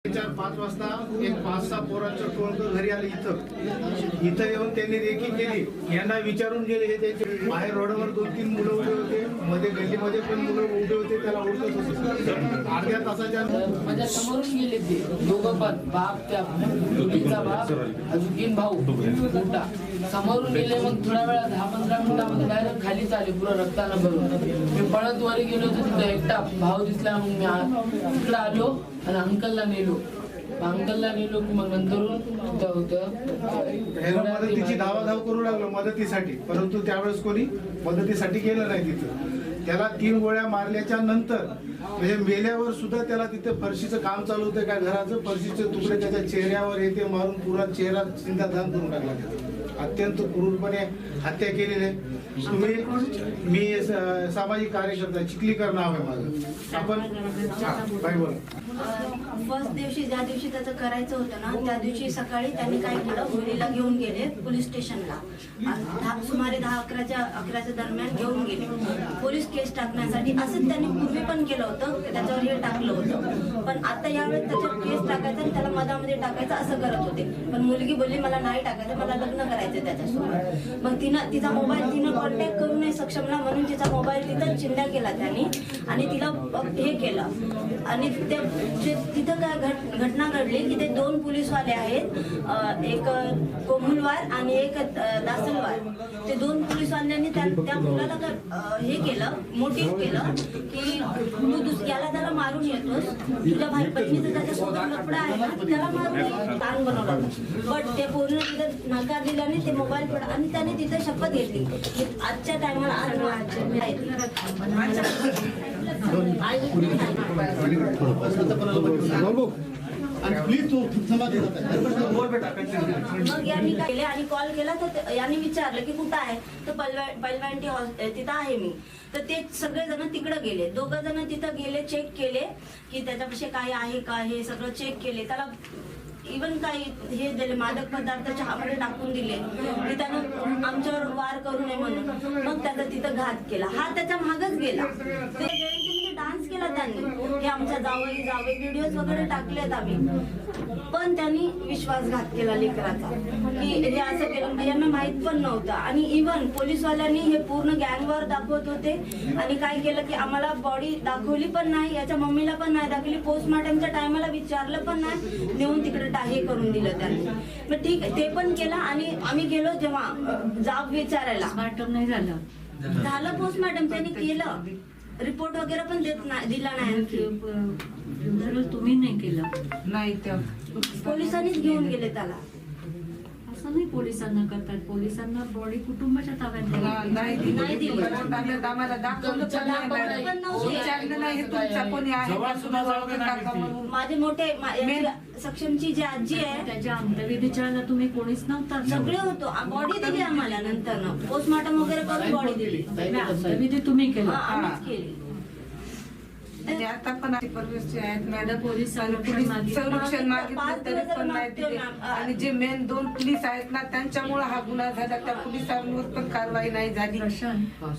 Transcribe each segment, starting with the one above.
4-5 वाजता एक 5-6 पोरांचं टोळकं घरी आलं. इथं येऊन त्यांनी रेकी केली. यांना विचारून गेले. हे त्यांचे बाहेर रोडवर 2-3 मुलं उभे होते, मध्ये गल्लीमध्ये पण मुलं उभे होते, त्याला ओळखत होते. अर्ध्या तासाच्या माझ्या समोरून गेले ते दोघं पण बाप, त्या मुलीचा बाप अजून 3 भाऊ मोठा समोरून गेले. मग थोड्या वेळा 10-15 मिनिटांमध्ये डायरेक्ट खालीच आले पुरं रक्तानं भरून. मी पळत वर गेलो होतो, तिथं एकटा भाऊ दिसला. मग मी तिकडे आलो आणि अंकलला नेलो की मग नंतरून होतं मदतीची धावाधाव करू लागलो मदतीसाठी, परंतु त्यावेळेस कोणी मदतीसाठी गेलं नाही. तिथं त्याला 3 गोळ्या मारल्याच्या नंतर म्हणजे मेल्यावर सुद्धा त्याला तिथे फरशीचं काम चालू होतं. काय घराचं फरशीचे तुकडे त्याच्या चेहऱ्यावर येते मारून पुरा चेहरा चिंताधान करून टाकला. अत्यंत क्रूरपणे हत्या केलेली आहे. मी सामाजिक कार्यकर्ता, चिखलीकर नाव आहे माझं. आपण काय बोला. फर्स्ट दिवशी ज्या दिवशी त्याचं करायचं होतं ना, त्या दिवशी सकाळी त्यांनी काय केलं, मुलीला घेऊन गेले पोलीस स्टेशनला. सुमारे 10-11च्या दरम्यान घेऊन गेले पोलीस केस टाकण्यासाठी. असंच त्यांनी पूर्वी पण केलं होतं, त्याच्यावर हे टाकलं होतं. पण आता यावेळेस त्याच्यावर केस टाकायचं आणि त्याला मधामध्ये टाकायचं असं करत होते. पण मुलगी बोलली मला नाही टाकायचं, मला लग्न करायचं त्याच्यासोबत. मग तिचा मोबाईल तिनं कॉन्टॅक्ट करू नये सक्षमला म्हणून तिचा मोबाईल तिथं चिंध्या केला त्यांनी आणि तिला हे केलं. आणि तिथं काय घटना घडली की ते 2 पोलीसवाले आहेत, एक कोमुलवार आणि एक दासलवार. ते 2 पोलीसवाल्यांनी त्या मुलाला हे केलं, मोटिव्ह केलं की तू याला त्याला मारून येतोस, तुझ्या बहिणीचं त्याच्यासोबत लफडा आहे ना, त्याला मारून ताण बनवलं. बट ते पूर्ण तिथं नकार दिल्याने ते मोबाईल पडा आणि त्याने तिथे शपथ घेतली की आजच्या टायमाला मग यांनी काय केले आणि कॉल केला तर यांनी विचारलं की कुठं आहे, तर पैलवानटी तिथं आहे मी. तर ते सगळेजण तिकडे गेले. 2 जण तिथं गेले, चेक केले की त्याच्यापेक्षा काय आहे का, हे सगळं चेक केले. त्याला इव्हन काही हे दिले, मादक पदार्थ चहामध्ये टाकून दिले की त्यानं आमच्यावर वार करू नये म्हणून. मग त्याचा तिथं घात केला. हा त्याच्या मागच गेला. ते जयंतीमध्ये डान्स केला त्यांनी की आमच्या जावे व्हिडिओज वगैरे टाकलेत आम्ही. पण त्यांनी विश्वासघात केला लेकराचा की हे असं केलं. यांना माहित पण नव्हतं. आणि इव्हन पोलीसवाल्यांनी हे पूर्ण गँगवर दाखवत होते आणि काय केलं की आम्हाला बॉडी दाखवली पण नाही, याच्या मम्मीला पण नाही दाखवली, पोस्टमॉर्टमच्या टायमाला विचारलं पण नाही, नेऊन तिकडे हे करून दिलं त्यांनी. मग ठीक आहे, ते पण केलं. आणि आम्ही गेलो जेव्हा जाब विचारायला, पोस्टमॉर्टम नाही झालं पोस्टमॉर्टम त्यांनी केलं, रिपोर्ट वगैरे पण दिला नाही. तुम्ही नाही केलं नाही, त्या पोलिसांनीच घेऊन गेले त्याला. असं नाही पोलिसांना करतात, पोलिसांना बॉडी कुटुंबाच्या ताब्यात नाही दिली. आम्हाला दाखवलं माझे मोठे सक्षमची जी आजी आहे त्याच्या अंत्यविधीच्या तुम्ही कोणीच नव्हता, सगळे होतो. बॉडी दिली आम्हाला नंतर पोस्टमॉर्टम वगैरे करून बॉडी दिली. अंत्यविधी तुम्ही केला, आम्हीच केली. आणि आता पण आहेत मॅडम, पोलीस संरक्षण मागितलं तरी पण नाही दिले. आणि जे मेन 2 पोलीस आहेत ना, त्यांच्यामुळे हा गुन्हा झाला. त्या पोलिसांवर पण कारवाई नाही झाली.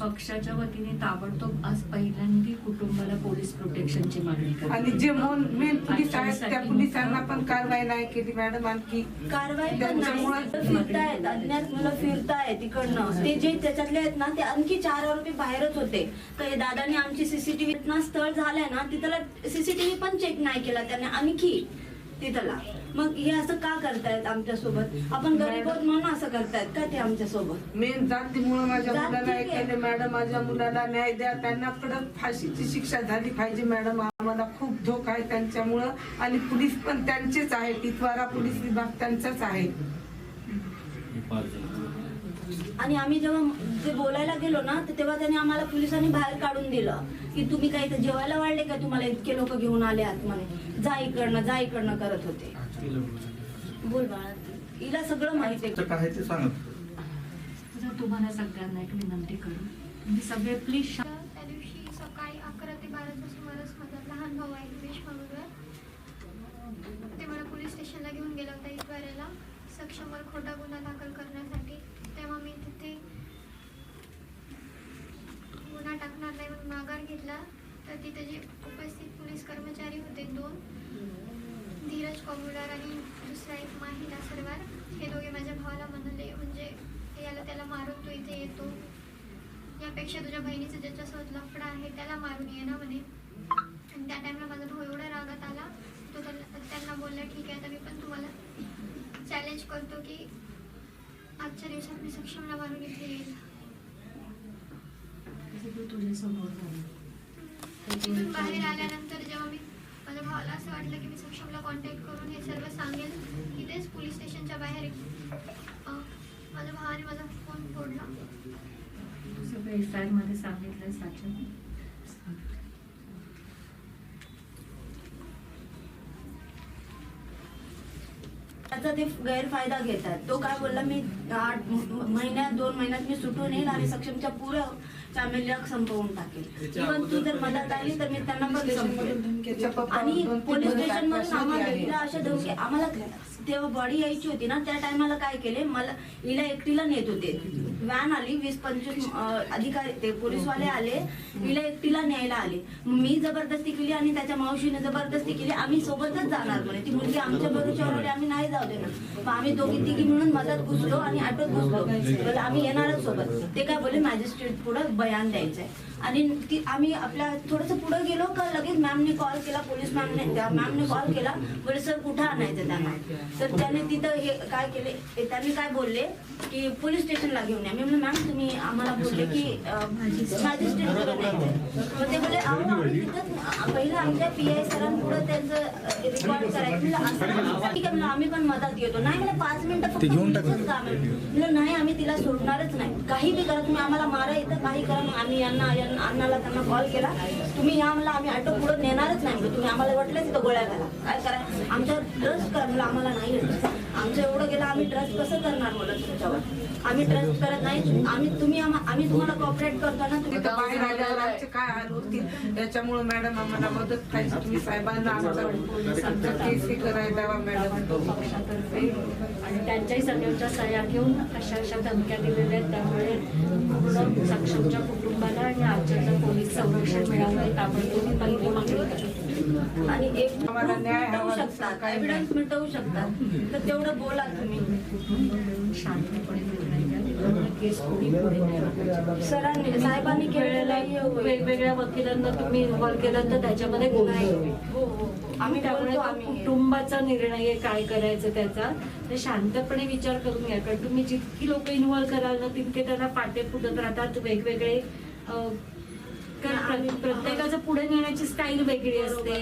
पक्षाच्या वतीने ताबडतोब आज पहिल्यांदा कुटुंबाला पोलीस प्रोटेक्शनची मागणी करा. आणि जे मेन पोलीस आहेत त्या पोलिसांना पण कारवाई नाही केली मॅडम. आणखी कारवाई फिरतायत, अज्ञात मुलं फिरतायत तिकडनं. ते जे त्याच्यातले आहेत ना, ते आणखी 4 आरोपी बाहेरच होते. तर दादानी आमची सीसीटीव्ही ना स्थळ झालंय ना, तिथला सीसीटीव्ही पण चेक नाही केला त्याने आणखी तिथला. मग हे असं का करतायत आमच्यासोबत? आपण गरीब आहोत म्हणून असं करतायत का ते आमच्यासोबत? मेन जातीमुळे माझ्या मुलाला ऐकले मॅडम, माझ्या मुलाला न्याय द्या, त्यांना कडक फाशीची शिक्षा झाली पाहिजे मॅडम. आम्हाला खूप धोका आहे त्यांच्यामुळं. आणि पोलीस पण त्यांचेच आहे, टिटवाळा पोलीस विभाग त्यांचाच आहे. आणि आम्ही जेव्हा ते बोलायला गेलो ना, तर तेव्हा त्यांनी आम्हाला पोलिसांनी बाहेर काढून दिलं की तुम्ही काही तर जेवायला वाढले का, तुम्हाला इतके लोक घेऊन आले आतमध्ये, जा इकडनं करत होते. बोल बाळा, हिला सगळं माहिती आहे. तुम्हाला सगळ्यांना एक विनंती करू, तुम्ही सगळे प्लीज. त्या दिवशी सकाळी 11 ते 12च्या सुमारास माझा लहान भाऊ आहे दिनेश म्हणून, ते मला पोलीस स्टेशनला घेऊन गेला होता इतवाऱ्याला सक्षमवर खोटा गुन्हा दाखल करण्यासाठी. तेव्हा मी तिथे गुन्हा टाकणार नाही म्हणून माघार घेतला. तर तिथे जे उपस्थित पोलीस कर्मचारी होते 2, पमुलार आणि दुसरा एक माहिला सरवार, हे दोघे माझ्या भावाला म्हणाले, म्हणजे याला त्याला मारून तू इथे येतो, यापेक्षा तुझ्या बहिणीचं ज्याच्यासोबत लफडा आहे त्याला मारून ये ना म्हणे. आणि त्या टाइमला माझा भाऊ एवढा रागात आला, तो त्यांना बोलला ठीक आहे, तर मी पण तुम्हाला चॅलेंज करतो की आजच्या दिवसात मी सक्षमला मारून इथे येईल. तिथून बाहेर आल्यानंतर जेव्हा मी माझ्या भावाला असं वाटलं की मी सक्षमला कॉन्टॅक्ट करून हे सर्व सांगेल, तिथेच पोलीस स्टेशनच्या बाहेर माझ्या भावाने माझा फोन फोडला. सगळं एफआयआर मध्ये सांगितलं साक्षर. त्याचा ते गैरफायदा घेतात. तो काय बोलला, मी 2 महिन्यात मी सुटून येईल आणि सक्षमच्या पुढं फॅमिलीला संपवून टाकेल. इव्हन तू जर मदत आली तर मी त्यांना पण संपवेल. आणि पोलीस स्टेशन मधून आम्हाला हिला अशा धमकी, आम्हाला तेव्हा बॉडी यायची होती ना, त्या टायमाला काय केले, मला हिला एकटीला नेत होते. व्हॅन आली, 20-25 अधिकारी ते पोलीसवाले आले, हिला एकटीला न्यायला आले. मी जबरदस्ती केली आणि त्याच्या मावशीने जबरदस्ती केली, आम्ही सोबतच जाणार म्हणे. ती मुलगी आमच्या भरोश्यावर आली, आम्ही नाही जाऊ देणार. मग आम्ही दोघी तिघी मिळून मदत घुसलो आणि ऑटोत घुसलो. बोले आम्ही येणारच सोबत. ते काय बोलले, मॅजिस्ट्रेट पुढे बयान द्यायचंय. आणि ती आम्ही आपल्या थोडंसं पुढे गेलो का लगेच मॅमने कॉल केला, पोलीस मॅमने कॉल केला, बोले सर कुठं आणायचं त्यांना. तर त्याने तिथं हे काय केले, त्यांनी काय बोलले की पोलीस स्टेशनला घेऊन या. मी म्हणलं मॅम तुम्ही आम्हाला बोलले की मॅजिस्ट्रेटकडे न्यायचं. मग ते बोलले अहो आम्ही तिथंच पहिलं आमच्या PI सरांपुढे त्यांचं रेकॉर्ड करायचं. म्हणलं ठीक आहे, म्हणलं आम्ही पण मदत घेतो. नाही म्हणलं 5 मिनिटं फक्त पोलिसच काम आहे. म्हणलं नाही आम्ही तिला सोडणारच नाही, काही बी करा तुम्ही, आम्हाला मारा इथं काही करा. मग आम्ही अण्णाला त्यांना कॉल केला, तुम्ही या म्हणलं आम्ही ऑटो पुढे नेणारच नाही. तुम्ही आम्हाला वाटलं तिथं गोळ्या घाला, काय करा आमच्यावर ट्रस्ट करा. म्हणलं आम्हाला नाही येत, आमचं एवढं गेलं, आम्ही ट्रस्ट कसं करणार बोलत तुमच्यावर, आम्ही ट्रस्ट करत नाही. आम्ही तुम्हाला कॉपरेट करतो ना. तुम्ही तिथं बाहेर आल्यावर आमचे काय हाल होतील, त्याच्यामुळे मॅडम आम्हाला मदत पाहिजे. तुम्ही साहेबांना आमचा केस हे करायला द्यावा मॅडम. पक्षातर्फे आणि त्यांच्याही सगळ्यांच्या सह्या घेऊन अशा धमक्या दिलेल्या आहेत. त्यामुळे पूर्ण सक्षमच्या कुटुंबाला आणि आजच्या पोलीस संरक्षण मिळावं ताबडतोब ही पहिली मागणी करते. आणि एक आम्हाला न्याय मिटवू हवा. शकतात, एव्हिडन्स मिटवू शकतात, तर तेवढं बोला तुम्ही. शांतपणे निर्णय घ्या. केस कोणी पुढे न्यायला सरांनी साहेबांनी केलेलं वेगवेगळ्या वकिलांना तुम्ही इन्व्हॉल्व केलं तर त्याच्यामध्ये गोंधळ होईल. आम्ही त्यामुळे बोलतो, तो आम्ही कुटुंबाचा निर्णय आहे काय करायचं त्याचा, ते शांतपणे विचार करून घ्या. कारण तुम्ही जितकी लोक इन्व्हॉल्व कराल ना तितके त्यांना पाटे फुटत राहतात वेगवेगळे. कारण प्रत्येकाचं पुढे नेण्याची स्टाईल वेगळी असते,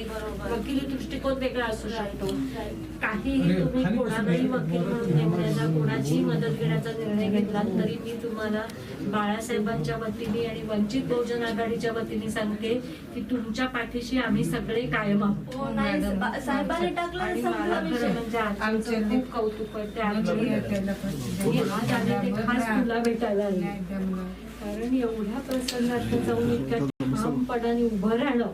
वकिली दृष्टिकोन वेगळा असू शकतो. काहीही तुम्ही कोणालाही वकील म्हणून नेमण्याचा, कोणाचीही मदत घेण्याचा निर्णय घेतला तरी मी तुम्हाला बाळासाहेबांच्या वतीने आणि वंचित बहुजन आघाडीच्या वतीने सांगते की तुमच्या पाठीशी आम्ही सगळे कायम आहोत. हो, नाही, साहेबांनी टाकलं आणि तर मला संपला खरं विषय. म्हणजे आजचं खूप कौतुक करते. मी आज आले ते खास तुला भेटायला आले. कारण एवढ्या प्रसंगात जाऊन इतक्या ठामपणाने उभं राहणं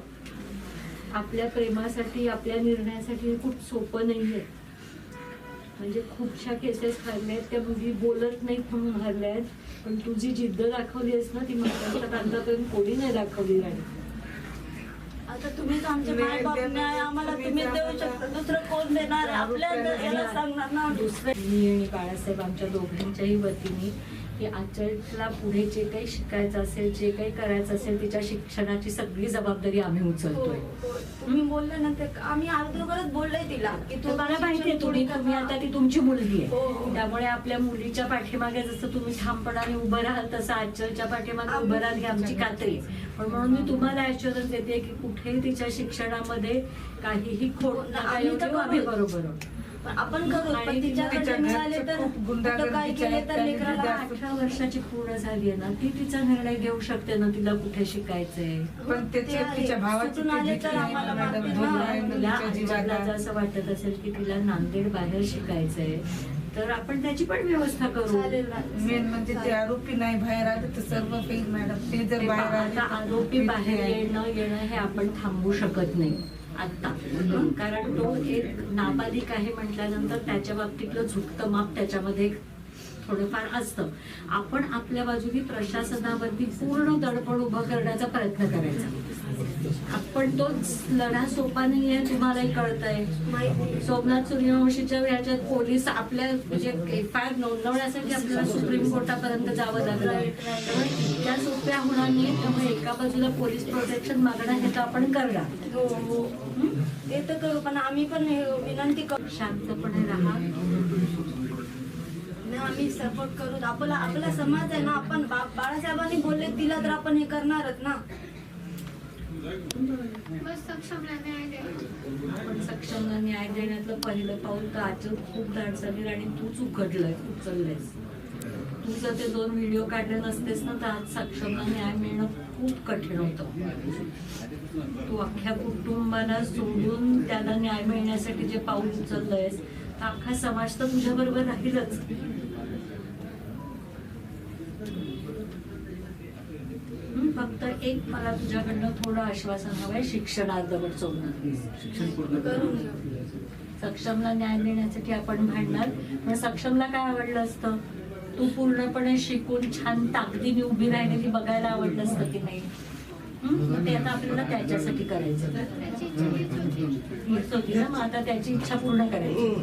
आपल्या प्रेमासाठी, आपल्या निर्णयासाठी खूप सोपं नाहीये. म्हणजे खूपशा केसेस हरल्या आहेत, त्या मुली बोलत नाहीत म्हणून हरल्या आहेत, पण तू जी जिद्द दाखवली आहेस ना ती महाराष्ट्रात आतापर्यंत कोणी नाही दाखवली. राणी आता तुम्हीच आमचे माय बाप न्याय आम्हाला तुम्ही देऊ शकता, दुसरं कोण देणार? आपल्या याला सांगणार ना. मी आणि बाळासाहेब आमच्या दोघांच्याही वतीने की आचलला पुढे जे काही शिकायचं असेल, जे काही करायचं असेल, तिच्या शिक्षणाची सगळी जबाबदारी आम्ही उचलतोय. तुम्ही बोलले ना ते आम्ही अगोदरच बोललोय तिला की तो मला माहिती आहे तुम्ही आता ती तुमची मुलगी हो, आहे. हो. त्यामुळे आपल्या मुलीच्या पाठीमागे जसं तुम्ही ठामपणाने उभं राहाल तसं आचलच्या पाठीमागे उभं राहाल ही आमची खात्री आहे. पण म्हणून मी तुम्हाला ॲश्युरन्स देते की कुठेही तिच्या शिक्षणामध्ये काहीही खोट नका येऊ देऊ, आम्ही बरोबर आहोत. आपण करू, पण तिच्याकडे मिळाले तर कुठं काय केले तर लेकराला 18 वर्षाची पूर्ण झाली आहे ना, ती तिचा निर्णय घेऊ शकते ना तिला कुठे शिकायचंय. पण त्याच्या तिच्या भावाची सुटून आले तर आम्हाला मारतील ना. तिला आजला जर असं वाटत असेल की तिला नांदेड बाहेर शिकायचंय तर आपण त्याची पण व्यवस्था करू. मेन म्हणजे ते आरोपी नाही बाहेर आले तर सर्व फेल मॅडम. ते जर बाहेर आले आता आरोपी बाहेर येणं हे आपण थांबवू शकत नाही आता. कारण तो एक नाबालिक आहे म्हटल्यानंतर त्याच्या बाबतीतलं झुकतं माप त्याच्यामध्ये थोडंफार असतं. आपण आपल्या बाजूने प्रशासनावरती पूर्ण दडपण उभं करण्याचा प्रयत्न करायचा. आपण तोच लढा सोपा नाहीये, तुम्हालाही कळतंय. माहिती सोमनाथ सूर्यवंशीच्या ह्याच्यात पोलीस आपल्या म्हणजे FIR नोंदवण्यासाठी आपल्याला सुप्रीम कोर्टापर्यंत जावं लागलं. त्यामुळे इतक्या सोप्या होणार नाही. त्यामुळे एका बाजूला पोलीस प्रोटेक्शन मागणं हे तर आपण करणार. हो हो ते तर करू, पण आम्ही पण हे विनंती करू, शांतपणे राहा. नाही, आम्ही सपोर्ट करू. आपला समाज आहे ना, आपण बाळासाहेबांनी बोलले तिला तर आपण हे करणारच ना. बस सक्षमला न्याय द्या. आपण सक्षमला न्याय देण्यातलं पहिलं पाऊल तर आजच खूप धाड झाली आणि तूच उचललंयस. तू जर ते 2 व्हिडिओ काढले नसतेस ना तर आज सक्षमला न्याय मिळणं खूप कठीण होतं. तू अख्ख्या कुटुंबाला सोडून त्याला न्याय मिळण्यासाठी जे पाऊल उचललंयस तर अख्खा समाज तर तुझ्या बरोबर राहीलच. फक्त एक मला तुझ्याकडनं थोडं आश्वासन हवंय, शिक्षणार्धवट सोडणार. करून सक्षमला न्याय देण्यासाठी आपण भांडणार. पण सक्षमला काय आवडलं असतं? तू पूर्णपणे शिकून छान ताकदीने उभी राहिलेली बघायला आवडलं असतं की नाही? मग ते आता आपल्याला त्याच्यासाठी करायचं. त्याची इच्छा हीच होती. हीच होती ना, मग आता त्याची इच्छा पूर्ण करायची.